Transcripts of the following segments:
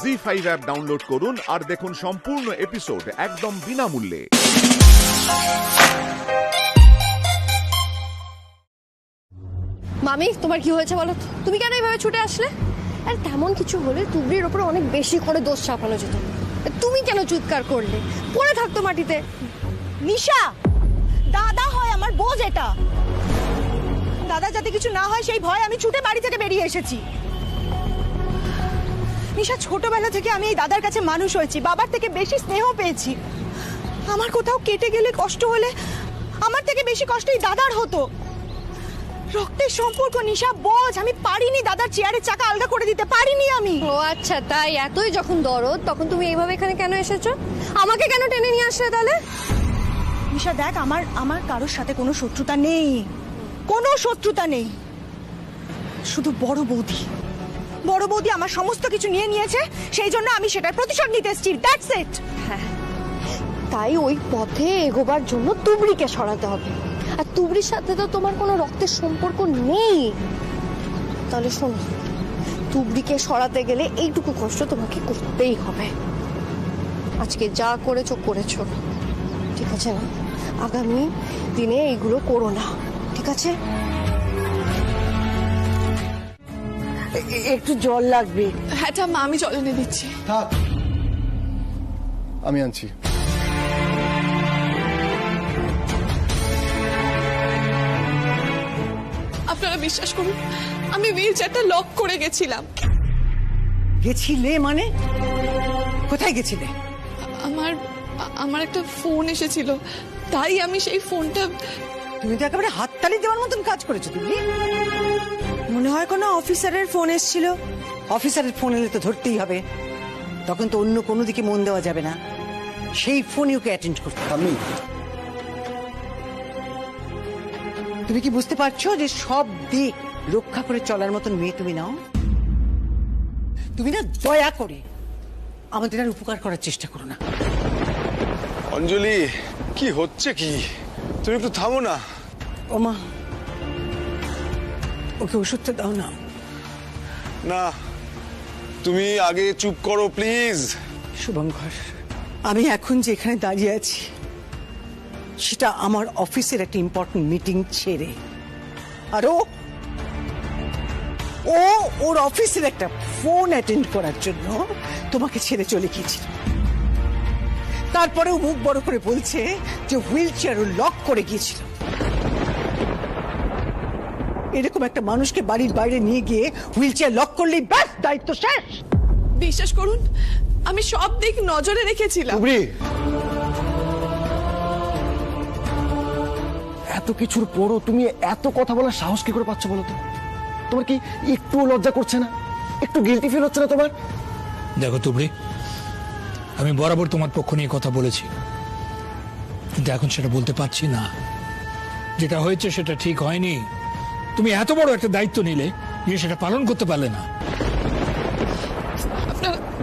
ZEE5 app download করুন আর দেখুন সম্পূর্ণ এপিসোড একদম বিনামূল্যে। মামি, তোমার কি হয়েছে বলো? তুমি কেন এইভাবে ছুটে আসলে? আর তেমন কিছু হলে তুবড়ির ওপরে অনেক বেশি করে দোষ চাপানো যেত। তুমি কেন চিৎকার করলে? পড়ে থাকতো মাটিতে। নিশা, দাদা হয় আমার বোঝ, এটা দাদা যাতে কিছু না হয় সেই ভয় আমি ছুটে বাড়ি থেকে বেরিয়ে এসেছি। নিশা, ছোটবেলা থেকে আমি এই দাদার কাছে মানুষ হয়েছি, বাবার থেকে বেশি স্নেহ পেয়েছি। আমার কোথাও কেটে গেলে কষ্ট হলে আমার থেকে বেশি কষ্ট এই দাদার হতো। রক্তের সম্পর্ক নিশা, বোঝ। আমি পারিনি দাদার চেয়ারের চাকা আলগা করে দিতে পারিনি আমি। ও আচ্ছা, তাই এতই যখন দরদ তখন তুমি এইভাবে এখানে কেন এসেছো? আমাকে কেন টেনে নিয়ে আসলে তাহলে? নিশা দেখ, আমার কারোর সাথে কোনো শত্রুতা নেই, কোনো শত্রুতা নেই। শুধু বড় বৌদি আমার সমস্ত কিছু নিয়ে নিয়েছে, সেই জন্য আমি সেটার প্রতিশোধ নিতে এসেছি। That's it. হ্যাঁ, তাই ওই পথে এগোবার জন্য তুবড়িকে সরাতে হবে। আর তুবড়ির সাথে তো তোমার কোনো রক্তের সম্পর্ক নেই। তাহলে শোনো, তুবড়িকে সরাতে গেলে এইটুকু কষ্ট তোমাকে করতেই হবে। আজকে যা করেছো, ঠিক আছে না? আগামী দিনে এইগুলো করো না, ঠিক আছে? একটু জল লাগবে। হ্যাঁ মা, আমি জল এনে দিচ্ছি। থাক, আমি আনছি। আপনারা বিশ্বাস করুন, আমি হুইল চেয়ারটা লক করে গেছিলাম। গেছিলে মানে? কোথায় গেছিলে? আমার একটা ফোন এসেছিল, তাই আমি সেই ফোনটা। তুমি তো একেবারে হাততালি দেওয়ার মতন কাজ করেছো। তুমি মনে হয় কোনো অফিসারের ফোন এসেছিল। অফিসারের ফোন এলে তো ধরতেই হবে, তখন তো অন্য কোনো দিকে মন দেওয়া যাবে না। সেই ফোনে ওকে অ্যাটেন্ড করতে। আমি তুমি কি বুঝতে পারছো যে সব দিক রক্ষা করে চলার মতন মেয়ে তুমি নাও? তুমি না দয়া করে আমাদের আর উপকার করার চেষ্টা করো না। অঞ্জলি, কি হচ্ছে কি? তুমি একটু থামো না। ওমা, ওকে ওষুধটা দাও না। না, তুমি আগে চুপ করো প্লিজ। শুভঙ্কর, আমি এখন যেখানে দাঁড়িয়ে আছি সেটা আমার অফিসের একটা ইম্পর্টেন্ট মিটিং ছেড়ে, আর ও ওর অফিসের একটা ফোন অ্যাটেন্ড করার জন্য তোমাকে ছেড়ে চলে গিয়েছিল। তারপরেও মুখ বড় করে বলছে যে হুইল চেয়ার লক করে গিয়েছিল। এরকম একটা মানুষকে বাড়ির বাইরে নিয়ে গিয়ে হুইল চেয়ার লক করলেই ব্যাস, দায়িত্ব শেষ। বিশ্বাস করুন, আমি সব দিক নজরে রেখেছিলাম। এত কিছুর পরও তুমি এত কথা বলার সাহস কি করে পাচ্ছ বলো তো? তোমার কি একটু লজ্জা করছে না? একটু গিল্টি ফিল হচ্ছে না তোমার? দেখো তুবড়ি, আমি বরাবর তোমার পক্ষ নিয়ে কথা বলেছি, কিন্তু এখন সেটা বলতে পারছি না। যেটা হয়েছে সেটা ঠিক হয়নি। তুমি এত বড় একটা দায়িত্ব নিলে, নিয়ে সেটা পালন করতে পারলে না।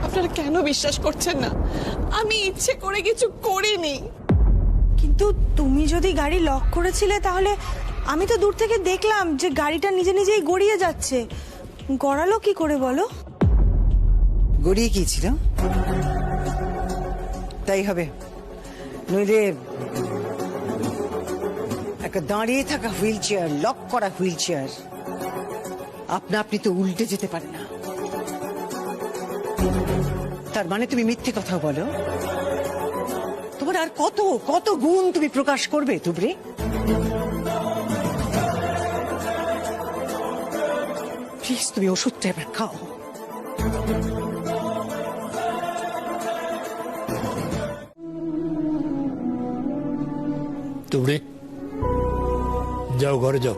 আপনারা কেন বিশ্বাস করছেন না? আমি ইচ্ছে করে কিছু করিনি। কিন্তু তুমি যদি গাড়ি লক করেছিলে তাহলে আমি তো দূর থেকে দেখলাম যে গাড়িটা নিজে নিজেই গড়িয়ে যাচ্ছে। গড়ালো কি করে বলো? গড়িয়ে গিয়েছিল, তাই হবে। নইলে একটা দাঁড়িয়ে থাকা হুইল চেয়ার, লক করা হুইল চেয়ার আপনি তো উল্টে যেতে পারে না। তার মানে তুমি মিথ্যে কথা বলো? তোমার আর কত কত গুণ তুমি প্রকাশ করবে তুবড়ি? প্লিজ, তুমি ওষুধটা এবার খাও। তুবড়ি, যাও ঘরে যাও।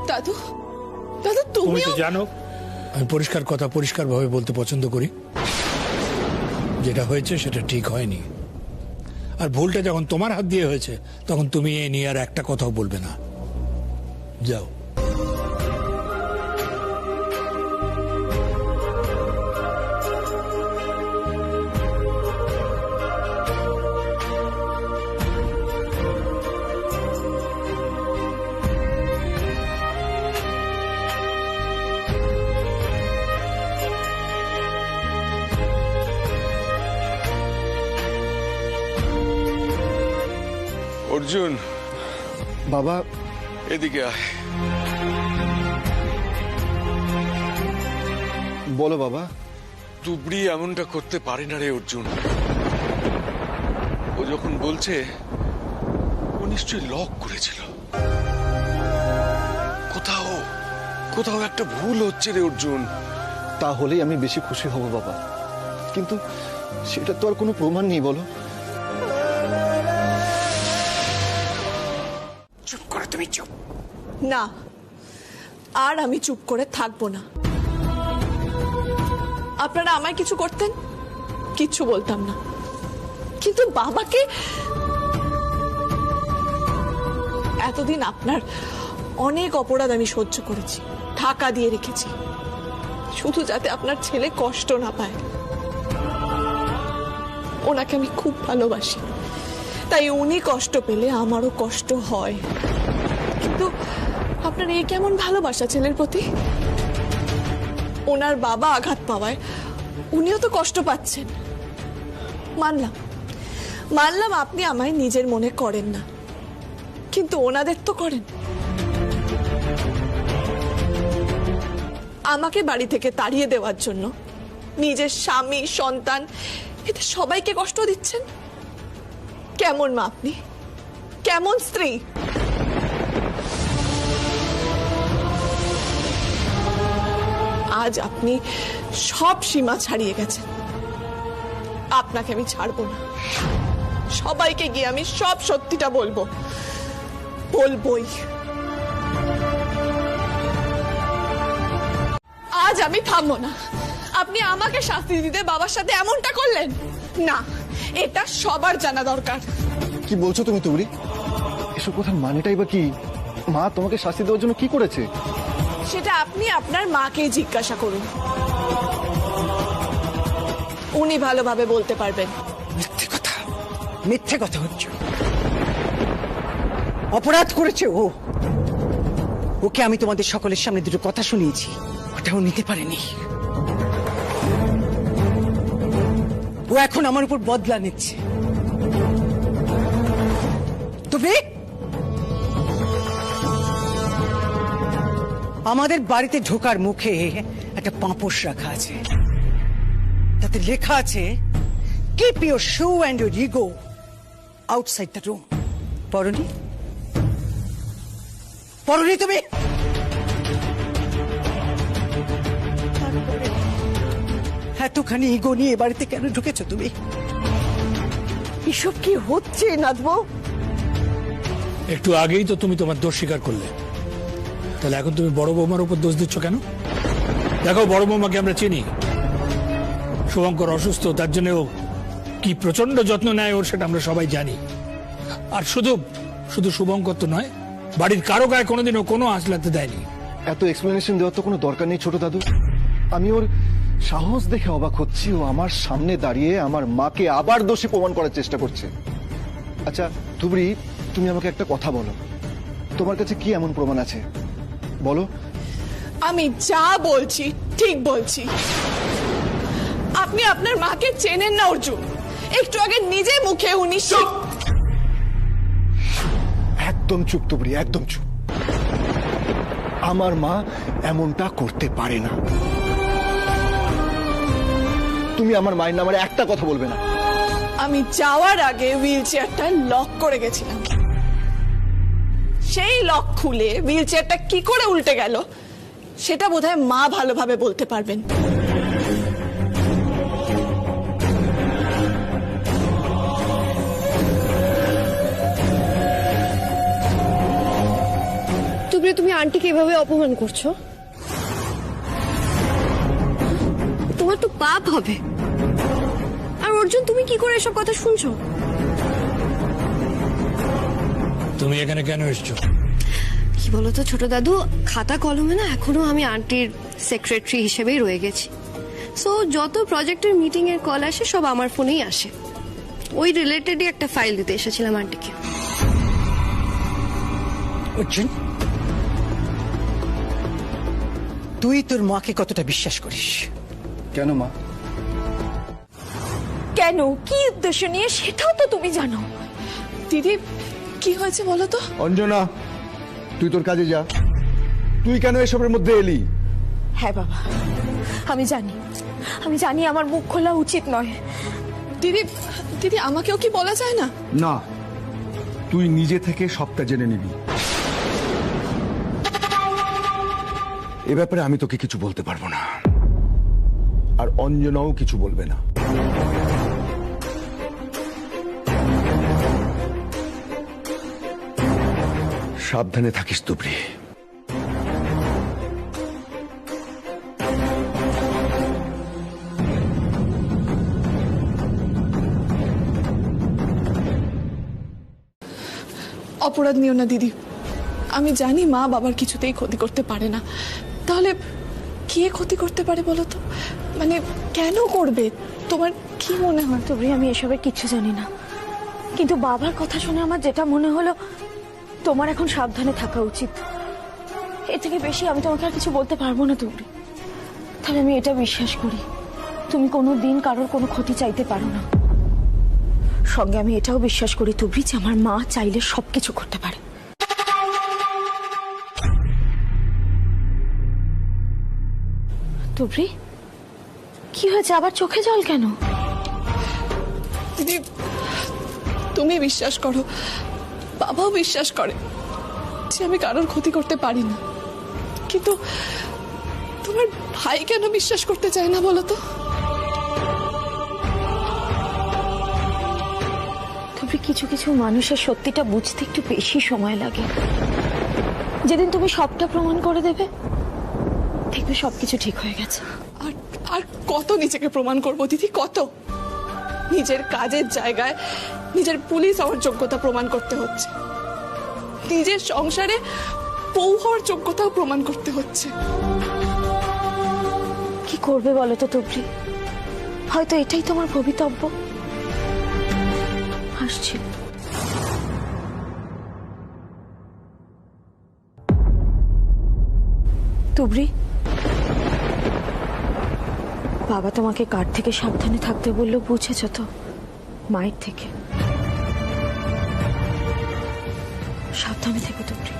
দাদু, তুমি তুমি তো জানো আমি পরিষ্কার কথা পরিষ্কার ভাবে বলতে পছন্দ করি। যেটা হয়েছে সেটা ঠিক হয়নি, আর ভুলটা যখন তোমার হাত দিয়ে হয়েছে তখন তুমি এ নিয়ে আর একটা কথাও বলবে না। যাও। অর্জুন, বাবা, এদিকে আয়। বলো বাবা। তুবড়ি এমনটা করতে পারে না রে অর্জুন। ও যখন বলছে ও নিশ্চয়ই লক করেছিল। কোথাও কোথাও একটা ভুল হচ্ছে রে অর্জুন। তাহলেই আমি বেশি খুশি হব বাবা, কিন্তু সেটা তো আর কোনো প্রমাণ নেই, বলো। চুপ করো তুমি, চুপ। না, আর আমি চুপ করে থাকবো না। আপনারা আমায় কিছু করতেন, কিচ্ছু বলতাম না, কিন্তু বাবাকে এতদিন আপনার অনেক অপরাধ আমি সহ্য করেছি, ঢাকা দিয়ে রেখেছি, শুধু যাতে আপনার ছেলে কষ্ট না পায়। ওনাকে আমি খুব ভালোবাসি, তাই উনি কষ্ট পেলে আমারও কষ্ট হয়। কিন্তু আপনার এই কেমন ভালোবাসা ছেলের প্রতি? ওনার বাবা আঘাত পাওয়ায় উনিও তো কষ্ট পাচ্ছেন। মানলাম আপনি আমায় নিজের মনে করেন না, কিন্তু ওনাদের তো করেন। আমাকে বাড়ি থেকে তাড়িয়ে দেওয়ার জন্য নিজের স্বামী, সন্তান, এতে সবাইকে কষ্ট দিচ্ছেন। কেমন মা আপনি, কেমন স্ত্রী? আজ আপনি সব সীমা ছাড়িয়ে গেছেন। আপনাকে আমি ছাড়বো না, সবাইকে গিয়ে আমি সব সত্যিটা বলবোই। আজ আমি থামবো না। আপনি আমাকে শাস্তি দিতে বাবার সাথে এমনটা করলেন না, এটা সবার জানা দরকার। কি বলছো তুমি তুবড়ি? এসব কথার মানেটাই বা কি? মা তোমাকে শাস্তি দেওয়ার জন্য কি করেছে? সেটা আপনি আপনার মাকে জিজ্ঞাসা করুন, উনি ভালোভাবে বলতে পারবেন। মিথ্যে কথা হচ্ছে। অপরাধ করেছে ও। ওকে আমি তোমাদের সকলের সামনে দুটো কথা শুনিয়েছি, ওটাও নিতে পারেনি। ও এখন আমার উপর বদলা নিচ্ছে। তবে আমাদের বাড়িতে ঢোকার মুখে একটা পাঁপোশ রাখা আছে, তাতে লেখা আছে keep your shoe and your ego outside the room. পড়নি তুমি? এতখানি ইগো নিয়ে বাড়িতে কেন ঢুকেছো তুমি? এসব কি হচ্ছে নাথবো? একটু আগেই তো তুমি তোমার দোষ স্বীকার করলে, তাহলে এখন তুমি বড় বৌমার উপর দোষ দিচ্ছ কেন? দেখো, বড় বৌমাকে আমরা চিনি। শুভঙ্কর অসুস্থ, তার জন্য ও কি প্রচন্ড যত্ন নেয় ওর, সেটা আমরা সবাই জানি। আর শুধু শুভঙ্কর তো নয়, বাড়ির কারো গায়ে কোনোদিনও কোনো আঁচ লাগতে দেয়নি। এত এক্সপ্লেনেশন দেওয়ার তো কোনো দরকার নেই ছোট দাদু। আমি ওর সাহস দেখে অবাক হচ্ছি। ও আমার সামনে দাঁড়িয়ে আমার মাকে আবার দোষী প্রমাণ করার চেষ্টা করছে। আচ্ছা তুবড়ি, তুমি আমাকে একটা কথা বলো, তোমার কাছে কি এমন প্রমাণ আছে বলো? আমি যা বলছি ঠিক বলছি। আপনি আপনার মাকে চেনেন না অর্জুন। একটু আগে নিজে মুখে উনি একদম চুপ তুবড়ি, একদম চুপ। আমার মা এমনটা করতে পারে না। তুমি আমার মায়ের নামে একটা কথা বলবে না। আমি যাওয়ার আগে হুইল চেয়ারটা লক করে গেছিলাম। সেই লক খুলে হুইল চেয়ারটা কি করে উল্টে গেল সেটা বোধহয় মা ভালোভাবে বলতে পারবেন। তুমি আন্টিকে এভাবে অপমান করছো, তোমার তো পাপ হবে। আর অর্জুন, তুমি কি করে এসব কথা শুনছো? তুমি এখানে কেন এসছো? কি বলতো ছোট দাদু, খাতা কলমে না এখনো আমি আন্টির সেক্রেটারি হিসেবেই রয়ে গেছি। সো যত প্রজেক্টের মিটিং এর কল আসে সব আমার ফোনেই আসে। ওই রিলেটেডই একটা ফাইল দিতে এসেছিলাম আন্টিকে। অর্জুন, তুই তোর মাকে কতটা বিশ্বাস করিস? কেন মা? কেন, কি উদ্দেশ্য নিয়ে সেটাও তো তুমি জানো। দিদি, কি হয়েছে বলো তো? অঞ্জনা, তুই তোর কাজে যা। তুই কেন এসবের মধ্যে এলি? হ্যাঁ বাবা, আমি জানি আমার মুখ খোলা উচিত নয়। দিদি দিদি আমাকেও কি বলা যায় না? না, তুই নিজে থেকে সবটা জেনে নিবি। এ ব্যাপারে আমি তোকে কিছু বলতে পারবো না, আর অঞ্জনাও কিছু বলবে না। সাবধানে থাকিস তুবড়ি। অপরাধ নিও না দিদি, আমি জানি মা বাবার কিছুতেই ক্ষতি করতে পারে না। তাহলে কে ক্ষতি করতে পারে বলো তো? মানে কেন করবে? তোমার কি মনে হয়? তুবড়ি, আমি এসবের কিচ্ছু জানি না, কিন্তু বাবার কথা শুনে আমার যেটা মনে হলো, তোমার এখন সাবধানে থাকা উচিত। এর থেকে বেশি আমি তোমাকে আর কিছু বলতে পারবো না তুবড়ি। তাহলে আমি এটা বিশ্বাস করি, তুমি কোনো দিন কারোর কোনো ক্ষতি চাইতে পারো না। সঙ্গে আমি এটাও বিশ্বাস করি তুবড়ি, যে আমার মা চাইলে সবকিছু করতে পারে। তুবড়ি, কি হয়েছে? আবার চোখে জল কেন? দিদি তুমি বিশ্বাস করো, বাবাও বিশ্বাস করে যে আমি কারোর ক্ষতি করতে পারি না, কিন্তু তোমার ভাই কেন বিশ্বাস করতে চায় না বলো তো? তবে কিছু কিছু মানুষের সত্যিটা বুঝতে একটু বেশি সময় লাগে। যেদিন তুমি সবটা প্রমাণ করে দেবে, দেখবে সবকিছু ঠিক হয়ে গেছে। আর আর কত নিজেকে প্রমাণ করবো দিদি, কত? নিজের কাজের জায়গায় নিজের পুলিশ হওয়ার যোগ্যতা প্রমাণ করতে হচ্ছে, নিজের সংসারে বউ হওয়ার যোগ্যতাও প্রমাণ করতে হচ্ছে। কি করবে বলো তো তুবড়ি? হয়তো এটাই তোমার ভবিতব্য। আসছি। তুবড়ি, বাবা তোমাকে কার থেকে সাবধানে থাকতে বললো বুঝেছ তো? মায়ের থেকে। সাবধানে থেকো তুবড়ি।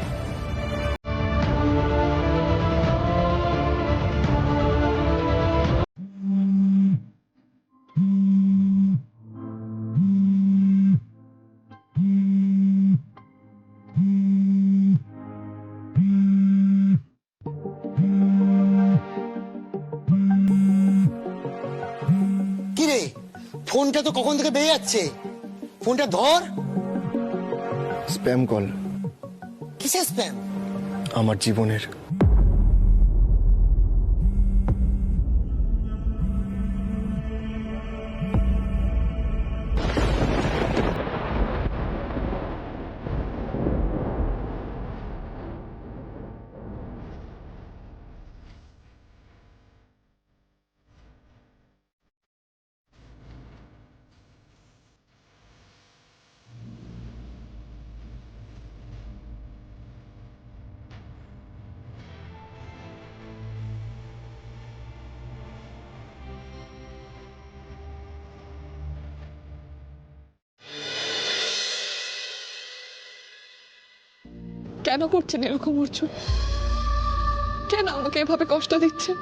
কিরে, ফোনটা তো কখন থেকে বেজে যাচ্ছে, ফোনটা ধর। Spam call. কিসের স্প্যাম? আমার জীবনের। কেন করছেন এরকম অর্জুন? কেন আমাকে এভাবে কষ্ট দিচ্ছেন?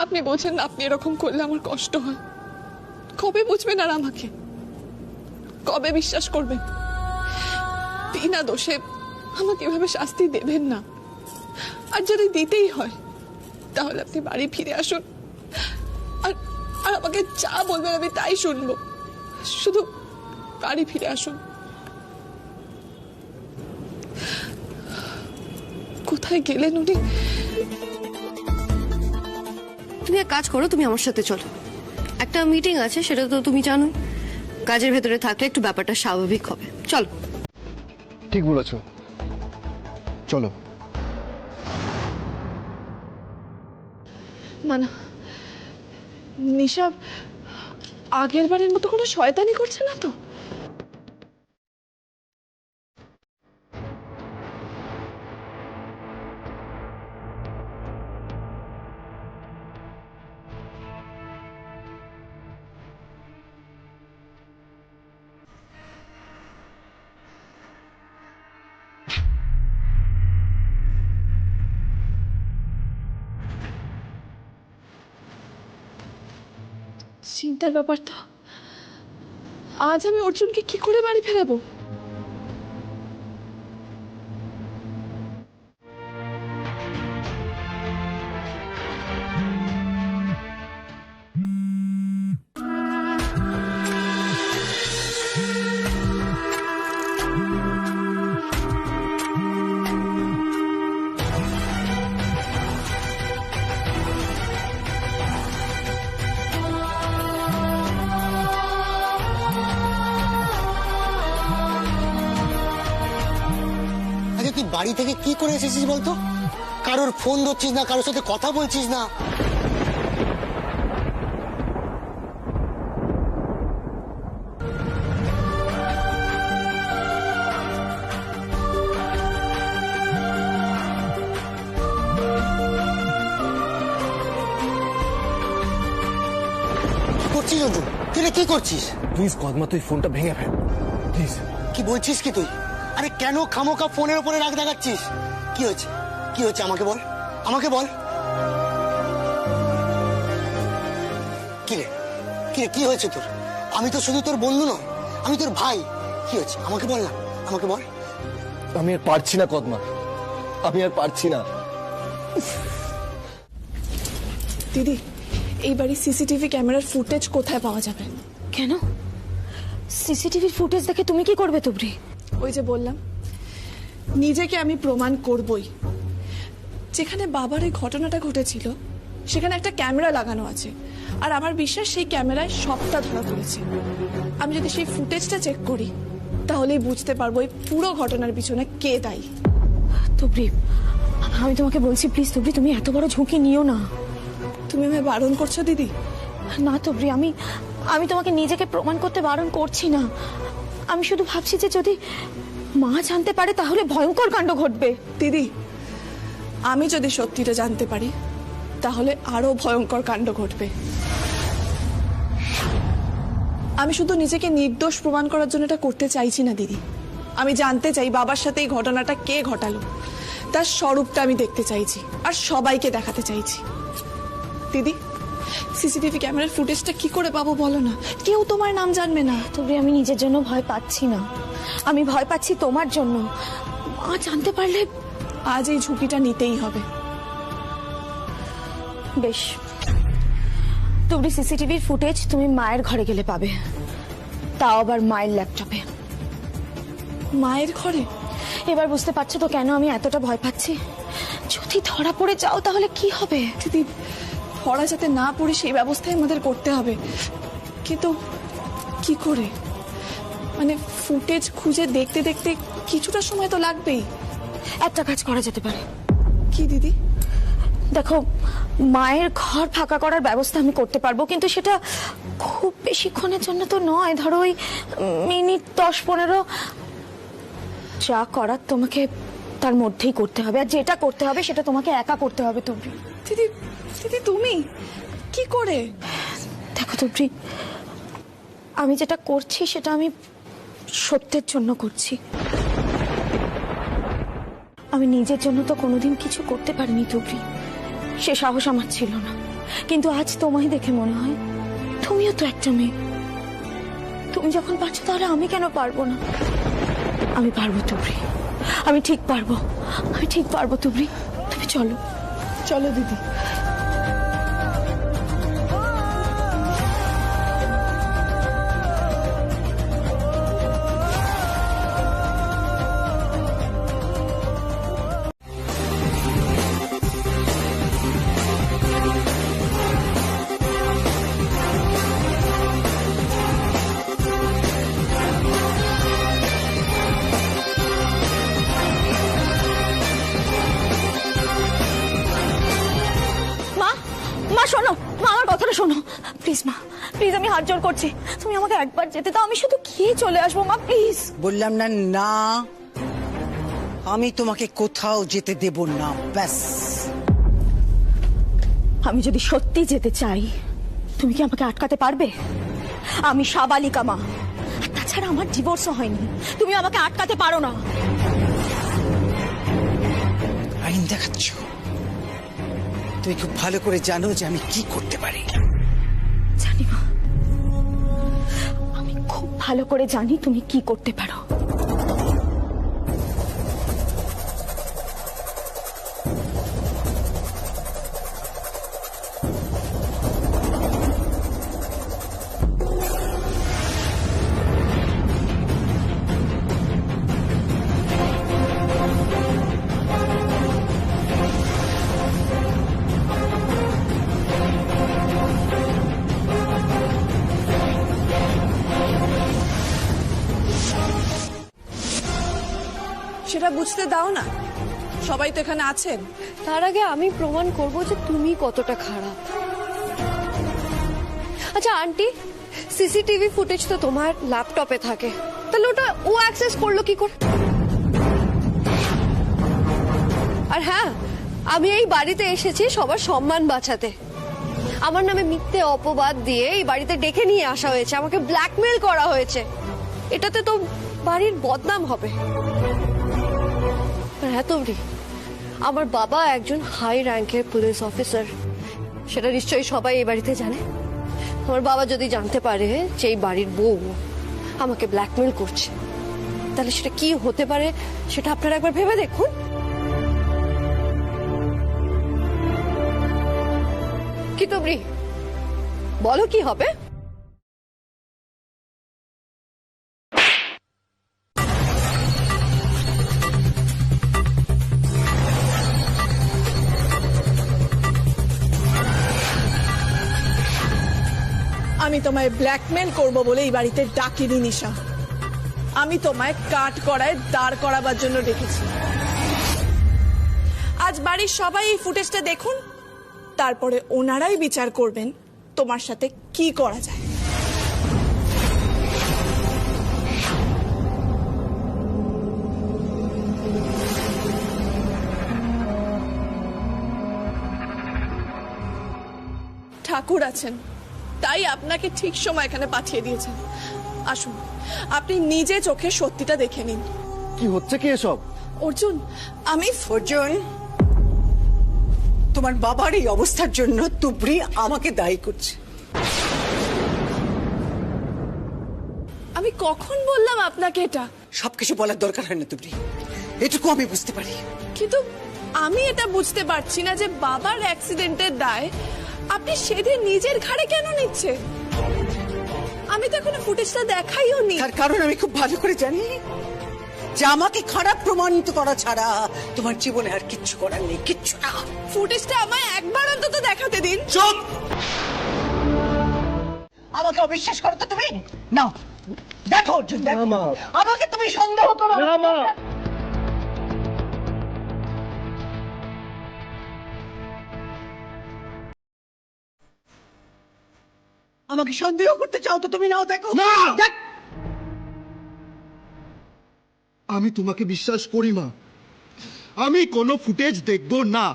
আপনি বোঝেন না আপনি এরকম করলে আমার কষ্ট হয়। কবে বুঝবেন আর আমাকে? কবে বিশ্বাস করবেন? বিনা দোষে আমাকে এভাবে শাস্তি দেবেন না। আর যদি দিতেই হয় তাহলে আপনি বাড়ি ফিরে আসুন, আর আর আমাকে যা বলবেন আমি তাই শুনবো। শুধু বাড়ি ফিরে আসুন। কোথায় গেলেন উনি? তুমি এক কাজ করো, তুমি আমার সাথে চলো। একটা মিটিং আছে, সেটা তো তুমি জানো। কাজের ভেতরে থাকলে একটু ব্যাপারটা স্বাভাবিক হবে। চলো। ঠিক বলেছ, চলো। মানা, নিশা আগের বারের মতো কোনো শয়তানি করছে না তো? চিন্তার ব্যাপার তো। আজ আমি অর্জুনকে কি করে বাড়ি ফেরাবো? আচ্ছা তুই বাড়ি থেকে কি করে এসেছিস বলতো? কারোর ফোন ধরছিস না, কারোর সাথে কথা বলছিস না। কি করছিস অর্জুন? তুই এটা কি করছিস? প্লিজ কদমা, তুই ফোনটা ভেঙে ফেল প্লিজ। কি বলছিস কি তুই? আরে কেন খামোখা ফোনের উপরে রাগ দেখাচ্ছিস? কি হয়েছে? কি হয়েছে আমাকে বল, আমাকে বল। কি রে, কি রে, কি হয়েছে তোর? আমি তো শুধু তোর বন্ধু নয়, আমি তোর ভাই। কি হয়েছে আমাকে বল না, আমাকে বল। আমি আর পারছি না কদমা, আমি আর পারছি না। দিদি, এই বাড়ির সিসিটিভি ক্যামেরার ফুটেজ কোথায় পাওয়া যাবে? কেন? সিসিটিভির ফুটেজ দেখে তুমি কি করবে তুবড়ি? ওই যে বললাম, নিজেকে আমি প্রমাণ করবই। যেখানে বাবার এই ঘটনাটা ঘটেছিল সেখানে একটা ক্যামেরা লাগানো আছে, আর আমার বিশ্বাস সেই ক্যামেরায় সবটা ধরা পড়েছে। আমি যদি সেই ফুটেজটা চেক করি তাহলেই বুঝতে পারবো এই পুরো ঘটনার পিছনে কে দায়ী। তুবড়ি, আমি তোমাকে বলছি প্লিজ তুবড়ি, তুমি এত বড় ঝুঁকি নিও না। তুমি আমায় বারণ করছো দিদি? না তুবড়ি, আমি তোমাকে নিজেকে প্রমাণ করতে বারণ করছি না। আমি শুধু ভাবছি যে যদি মা জানতে পারে তাহলে ভয়ঙ্কর কাণ্ড ঘটবে। দিদি, আমি যদি সত্যিটা জানতে পারি তাহলে আরো ভয়ঙ্কর কাণ্ড ঘটবে। আমি শুধু নিজেকে নির্দোষ প্রমাণ করার জন্য এটা করতে চাইছি না দিদি। আমি জানতে চাই বাবার সাথে এই ঘটনাটা কে ঘটালো, তার স্বরূপটা আমি দেখতে চাইছি আর সবাইকে দেখাতে চাইছি। দিদি, সিসিটিভি ক্যামেরার ফুটেজটা কি করে পাবো বলো না? কেউ তোমার নাম জানবে না। তবে আমি নিজের জন্য ভয় পাচ্ছি না, আমি ভয় পাচ্ছি তোমার জন্য। মা জানতে পারলে। আজ এই ঝুঁকিটা নিতেই হবে। বেশ, তুমি সিসিটিভির ফুটেজ তুমি মায়ের ঘরে গেলে পাবে, তাও আবার মায়ের ল্যাপটপে। মায়ের ঘরে? এবার বুঝতে পারছো তো কেন আমি এতটা ভয় পাচ্ছি? যদি ধরা পড়ে যাও তাহলে কি হবে? দিদি, ধরা যাতে না পড়ে সেই ব্যবস্থাই আমাদের করতে হবে, কিন্তু কি করে? মানে ফুটেজ খুঁজে দেখতে দেখতে কিছুটা সময় তো লাগবেই। একটা কাজ করা যেতে পারে। কি দিদি? দেখো, মায়ের ঘর ফাঁকা করার ব্যবস্থা আমি করতে পারবো, কিন্তু সেটা খুব বেশিক্ষণের জন্য তো নয়। ধরো ওই মিনিট 10-15। যা করার তোমাকে তার মধ্যেই করতে হবে, আর যেটা করতে হবে সেটা তোমাকে একা করতে হবে। তুবড়ি দিদি, দিদি তুমি কি করে? দেখো তুবড়ি, আমি যেটা করছি সেটা আমি সত্যের জন্য করছি। আমি নিজের জন্য তো কোনোদিন কিছু করতে পারিনি তুবড়ি, সে সাহস আমার ছিল না। কিন্তু আজ তোমায় দেখে মনে হয় তুমিও তো একটা মেয়ে। তুমি যখন পারছো তাহলে আমি কেন পারবো না? আমি পারবো তুবড়ি, আমি ঠিক পারবো, আমি ঠিক পারবো তুবড়ি। তুমি চলো, চলো দিদি। শোনো মা, আমার কথাটা শোনো প্লিজ। মা প্লিজ, আমি হাত জোড় করছি, তুমি আমাকে একবার যেতে দাও, আমি শুধু খেয়ে চলে আসবো মা, প্লিজ। বললাম না, না আমি তোমাকে কোথাও যেতে দেব না, ব্যাস। আমি যদি সত্যি যেতে চাই তুমি কি আমাকে আটকাতে পারবে? আমি সাবালিকা মা, আর তাছাড়া আমার ডিভোর্সও হয়নি, তুমি আমাকে আটকাতে পারো না। আইন দেখাচ্ছ? তুমি খুব ভালো করে জানো যে আমি কি করতে পারি। জানি জানি মা, আমি খুব ভালো করে জানি তুমি কি করতে পারো। সেটা বুঝতে দাও না, সবাই তো এখানে আছেন। তার আগে আমি প্রমাণ করব যে তুমি কতটা খারাপ। আচ্ছা আন্টি, সিসিটিভি ফুটেজ তো তোমার ল্যাপটপে থাকে, তাহলে ওটা ও অ্যাক্সেস করলো কি করে? আর হ্যাঁ, আমি এই বাড়িতে এসেছি সবার সম্মান বাঁচাতে। আমার নামে মিথ্যে অপবাদ দিয়ে এই বাড়িতে ডেকে নিয়ে আসা হয়েছে, আমাকে ব্ল্যাকমেল করা হয়েছে। এটাতে তো বাড়ির বদনাম হবে। হ্যাঁ তবরি, আমার বাবা একজন হাই র্যাঙ্কের পুলিশ অফিসার, সেটা নিশ্চয়ই সবাই এই বাড়িতে জানে। আমার বাবা যদি জানতে পারে যে এই বাড়ির বউ আমাকে ব্ল্যাকমেল করছে, তাহলে সেটা কি হতে পারে সেটা আপনারা একবার ভেবে দেখুন। কি তবরি, বলো কি হবে? আমি তোমায় ব্ল্যাকমেল করব বলে এই বাড়িতে ডাকিনি নিশা, আমি তোমায় কাঠ করায় দাঁড় করাবার জন্য ডেকেছি। আজ বাড়ির সবাই এই ফুটেজটা দেখুন, তারপরে ওনারাই বিচার করবেন তোমার সাথে কি করা যায়। ঠাকুর আছেন, তাই আপনাকে ঠিক সময় এখানে পাঠিয়ে দিয়েছেন। আসুন, আপনি নিজে চোখে সত্যিটা দেখে নিন। কি হচ্ছে কি এসব? অর্জুন, আমি অর্জুন, তোমার বাবার এই অবস্থার জন্য তুবড়ি আমাকে দায়ী করছে। আমি কখন বললাম আপনাকে এটা? সবকিছু বলার দরকার হয় না তুবড়ি, এটুকু আমি বুঝতে পারি। কিন্তু আমি এটা বুঝতে পারছি না যে বাবার অ্যাক্সিডেন্টের দায় আপনি সেদিন নিজের ঘাড়ে কেন নিচ্ছে। আমি তো এখনো ফুটেজটা দেখাইও নি। তার কারণ আমি খুব ভালো করে জানি যে আমাকে খারাপ প্রমাণিত করা ছাড়া তোমার জীবনে আর কিচ্ছু করার নেই, কিচ্ছু না। ফুটেজটা আমায় একবার অন্তত দেখাতে দিন। চুপ! আমাকে অবিশ্বাস করো তো তুমি? নাও দেখো অর্জুন, দেখো আমাকে তুমি সন্দেহ করো না। মা, আমাকে সন্দেহ করতে চাও তো তুমি? নাও দেখো। না! দেখ, আমি তোমাকে বিশ্বাস করি মা, আমি কোনো ফুটেজ দেখব না।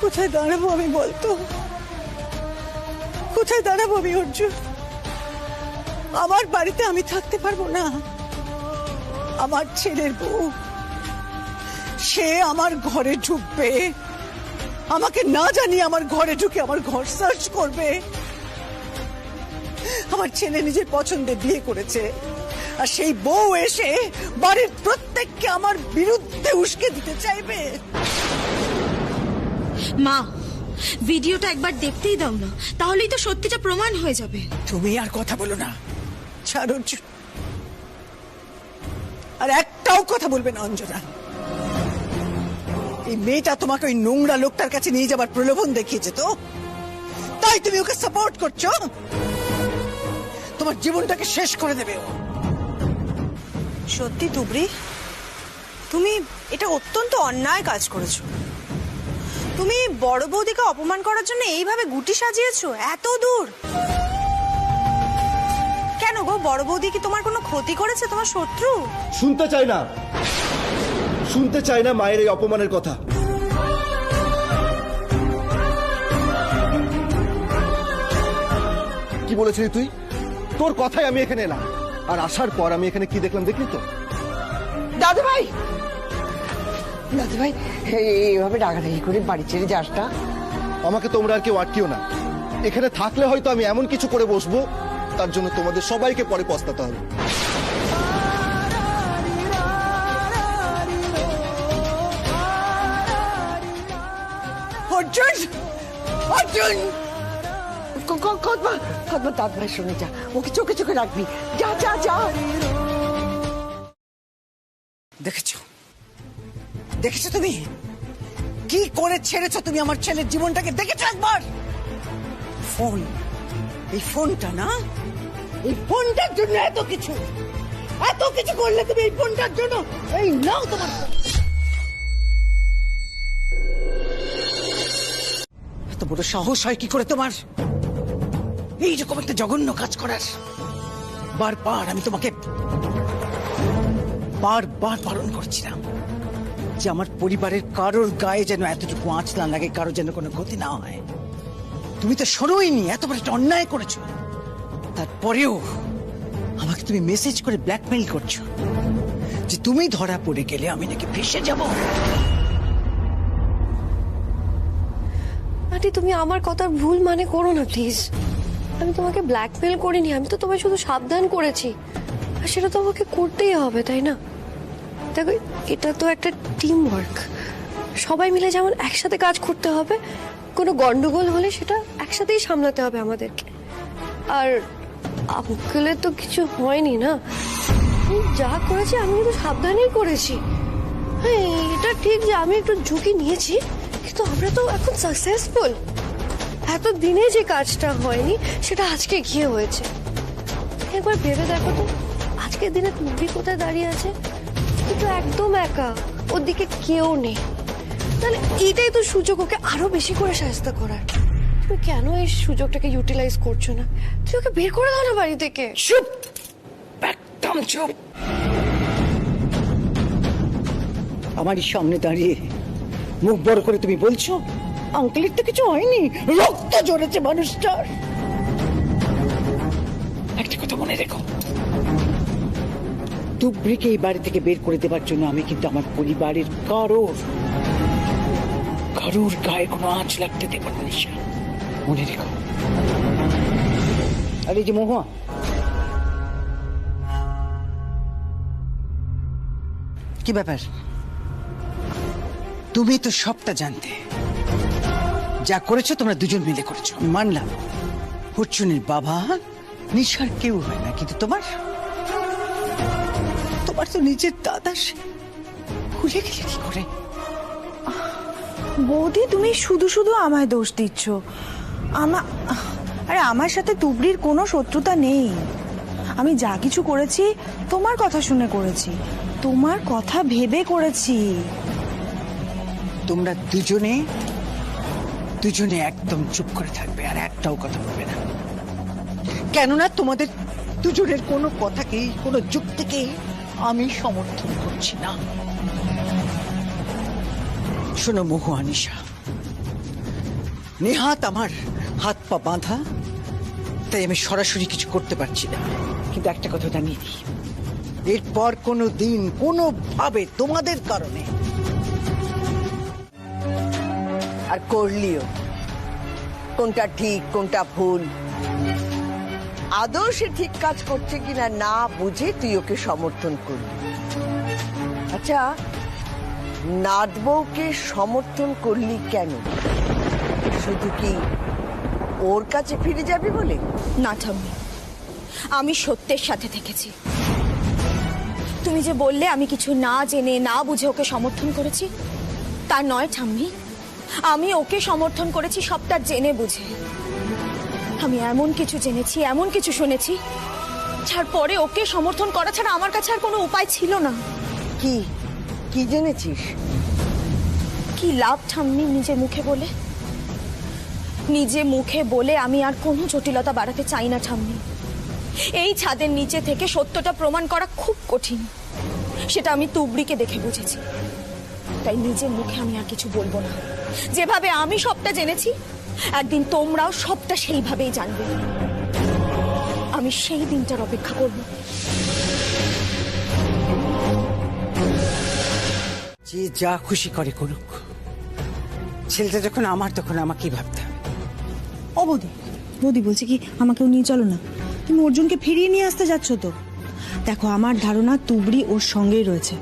কোথায় দাঁড়াবো আমি বলতো? কোথায় দাঁড়াবো আমি অর্জুন? আমার বাড়িতে আমি থাকতে পারবো না। আমার ছেলের বউ সে আমার ঘরে ঢুকবে, আমাকে না জানিয়ে আমার ঘরে ঢুকে আমার ঘর সার্চ করবে। আমার ছেলে নিজের পছন্দে বিয়ে করেছে, আর সেই বউ এসে বাড়ির প্রত্যেককে আমার বিরুদ্ধে উস্কে দিতে চাইবে। মা, ভিডিওটা একবার দেখতেই দাও না, তাহলেই তো সত্যিটা প্রমাণ হয়ে যাবে। তুমি আর কথা বলো না, ছাড় অর্জুন। আর একটাও কথা বলবে না অঞ্জনা। এই মেয়েটা তোমাকে ওই নোংরা লোকটার কাছে নিয়ে যাবার প্রলোভন দেখিয়েছে তো, তাই তুমি ওকে সাপোর্ট করছো। তোমার জীবনটাকে শেষ করে দেবে ও। সত্যি তুবড়ি, তুমি এটা অত্যন্ত অন্যায় কাজ করেছো। তুমি বড় বৌদিকে অপমান করার জন্য এইভাবে গুটি সাজিয়েছো এত দূর। কেন গো, বড় বৌদি কি তোমার কোনো ক্ষতি করেছে? তোমার শত্রু? শুনতে চাই না, শুনতে চাই না মায়ের এই অপমানের কথা। কি বলেছিলি তুই? তোর কথাই আমি এখানে এলাম, আর আসার পর আমি এখানে কি দেখলাম দেখলি তো? দাদু ভাই, দাদু ভাই, এইভাবে রাগারাগি করে বাড়ি ছেড়ে যাস না। আমাকে তোমরা আর কেউ আটকিও না। এখানে থাকলে হয়তো আমি এমন কিছু করে বসবো তার জন্য তোমাদের সবাইকে পরে পস্তাতে হবে। অর্জুন, অর্জুন, কদমা, কদমা, দাদু ভাই শুনে যা, ওকে চোখে চোখে রাখবি। যা যা যা। দেখেছো, দেখেছো তুমি কি করে ছেড়েছো তুমি আমার ছেলের জীবনটাকে? দেখেছো একবার? ফোন, এই ফোনটা না, এই ফোনটার জন্য এত কিছু করলে তুমি এই ফোনটার জন্য। এই নাও তোমার। এত বড় সাহস হয় কি করে তোমার এইরকম একটা জঘন্য কাজ করার? বারবার আমি তোমাকে বারবার বারণ করছিলাম যে আমার পরিবারের কারোর গায়ে যেন এতটুকু আঁচ না লাগে, কারোর যেন কোনো ক্ষতি না হয়। তুমি তো শোনোইনি, এত বড় একটা অন্যায় করেছো। তারপরেও আমাকে তুমি মেসেজ করে ব্ল্যাকমেইল করছো যে তুমি ধরা পড়ে গেলে আমি নাকি ফেঁসে যাব। আন্টি, তুমি আমার কথা ভুল মানে করো না প্লিজ। আমি তোমাকে ব্ল্যাকমেল করিনি, আমি তো তোমায় শুধু সাবধান করেছি, আর সেটা তো আমাকে করতেই হবে, তাই না? দেখো, এটা তো একটা টিম ওয়ার্ক, সবাই মিলে যেমন একসাথে কাজ করতে হবে, কোনো গন্ডগোল হলে সেটা একসাথেই সামলাতে হবে আমাদেরকে। আর আঙ্কেলের তো কিছু হয়নি না, যা করেছি আমি কিন্তু সাবধানেই করেছি। হ্যাঁ, এটা ঠিক যে আমি একটু ঝুঁকি নিয়েছি, কিন্তু আমরা তো এখন সাকসেসফুল। এত দিনে যে কাজটা হয়নি সেটা আজকে গিয়ে হয়েছে। একবার ভেবে দেখো তো, আজকের দিনে তুমি কোথায় দাঁড়িয়ে আছে, কিন্তু একদম একা, ওর দিকে কেউ নেই। তাহলে এইটাই তো সুযোগ ওকে আরো বেশি করে সাহায্য করার। তুমি কেন এই সুযোগটাকে ইউটিলাইজ করছো না? তুই ওকে বের করে দাও না বাড়ি থেকে। চুপ, একদম চুপ। আমারই সামনে দাঁড়িয়ে মুখ বড় করে তুমি বলছো আঙ্কেলের তো কিছু হয়নি, রক্ত ঝরেছে মানুষটার। একটা কথা মনে রেখো, তুবড়িকে এই বাড়ি থেকে বের করে দেবার জন্য আমি কিন্তু আমার পরিবারের কারোর গায়ে কোনো আঁচ লাগতে দেব না, নিশা, মনে রেখো। আর এই যে মহুয়া, কি ব্যাপার? তুমি তো সবটা জানতে, যা করেছো তোমরা দুজন মিলে করেছো, আমি মানলাম। অর্জুনের বাবা নিশার কেউ হয় না, কিন্তু তোমার তো নিজের দাদা, সে ভুলে গেলে কি করে? বৌদি, তুমি শুধু শুধু আমায় দোষ দিচ্ছ। আরে আমার সাথে তুবড়ির কোনো শত্রুতা নেই। আমি যা কিছু করেছি তোমার কথা শুনে করেছি, তোমার কথা ভেবে করেছি। তোমরা দুজনে একদম চুপ করে থাকবে আর একটাও কথা বলবে না, কেননা তোমাদের দুজনের কোনো কথাকেই, কোনো যুক্তিকেই আমি সমর্থন করছি না। শোনো মহুয়া, নিশা, নেহাত আমার হাত পা বাঁধা, তাই আমি সরাসরি কিছু করতে পারছি না। কিন্তু একটা কথা জানিয়ে দিই, এরপর কোনো দিন কোনোভাবে তোমাদের কারণে আর করলিও, কোনটা ঠিক কোনটা ভুল, আদৌ সে ঠিক কাজ করছে কিনা না বুঝে তুই ওকে সমর্থন করলি। আচ্ছা, নাত বউকে সমর্থন করলি কেন? শুধু কি ওর কাছে ফিরে যাবি বলে? না ঠাম্মি, আমি সত্যের সাথে থেকেছি। তুমি যে বললে আমি কিছু না জেনে না বুঝে ওকে সমর্থন করেছি, তা নয় ঠাম্মি। আমি ওকে সমর্থন করেছি সবটা জেনে বুঝে। আমি এমন কিছু জেনেছি, এমন কিছু শুনেছি, যার পরে ওকে সমর্থন করা ছাড়া আমার কাছে আর কোনো উপায় ছিল না। কি কি জেনেছিস? কি লাভ ঠাম্মি নিজে মুখে বলে? নিজে মুখে বলে আমি আর কোনো জটিলতা বাড়াতে চাই না ঠাম্মি। এই ছাদের নিচে থেকে সত্যটা প্রমাণ করা খুব কঠিন, সেটা আমি তুবড়িকে দেখে বুঝেছি। তাই নিজে মুখে আমি আর কিছু বলবো না। যেভাবে আমি সবটা জেনেছি, একদিন তোমরাও সবটা সেইভাবেই জানবে। আমি সেই দিনটার অপেক্ষা করব। যে যা খুশি করে করুক, ছেলেটা যখন আমার তখন আমাকেই ভাবতে হবে। ও বৌদি, বৌদি বলছি কি আমাকেও নিয়ে চলো না। তুমি অর্জুনকে ফিরিয়ে নিয়ে আসতে যাচ্ছ তো? দেখো আমার ধারণা তুবড়ি ওর সঙ্গেই রয়েছে।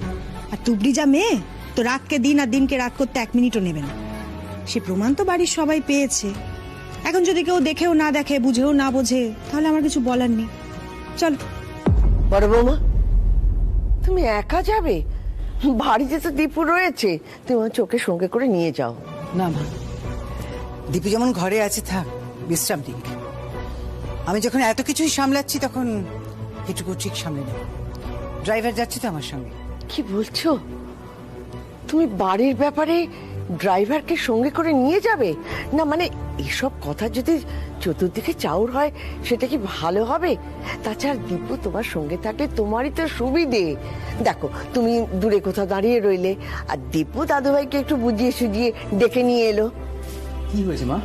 আর তুবড়ি যা মেয়ে, তো রাতকে দিন আর দিনকে রাত করতে 1 মিনিটও নেবে না। সে প্রমাণ তো বাড়ির সবাই পেয়েছে। এখন যদি কেউ দেখেও না দেখে, বুঝেও না বোঝে, তাহলে আমার কিছু বলার নেই। চল। বড় বৌমা, তুমি একা যাবে? বাড়িতে তো দীপু রয়েছে, তুমি আমার চোখে সঙ্গে করে নিয়ে যাও। না মা, দীপু যেমন ঘরে আছে থাক, বিশ্রাম দিক। আমি যখন এত কিছুই সামলাচ্ছি তখন এটুকু ঠিক সামলে নেব। ড্রাইভার যাচ্ছে তো আমার সঙ্গে। কি বলছো? তুমি বাড়ির ব্যাপারে ড্রাইভারকে সঙ্গে করে নিয়ে যাবে? না মানে এসব কথা যদি চতুর্দিকে চাউর হয় সেটা কি ভালো হবে? তাছাড়া দীপু তোমার সঙ্গে থাকলে তোমারই তো সুবিধে। দেখো তুমি দূরে কোথাও দাঁড়িয়ে রইলে, আর দীপু দাদুভাইকে একটু বুঝিয়ে সুজিয়ে ডেকে নিয়ে এলো। কি হয়েছে মা?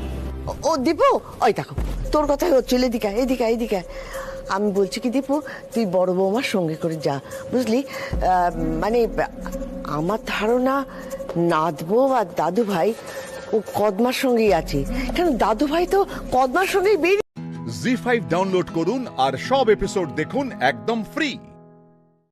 ও দীপু, ওই দেখো তোর কথাই হচ্ছিল, এদিকে আয়, এদিকে আয়, এদিকে আয়। আমি বলছি কি দীপু, তুই বড় বৌমার সঙ্গে করে যা, বুঝলি? মানে আমার ধারণা নাথ বউ আর দাদু ভাই ও কদমার সঙ্গেই আছে, কারণ দাদু ভাই তো কদমার সঙ্গেই বেরিয়ে। জি5 ডাউনলোড করুন আর সব এপিসোড দেখুন একদম ফ্রি।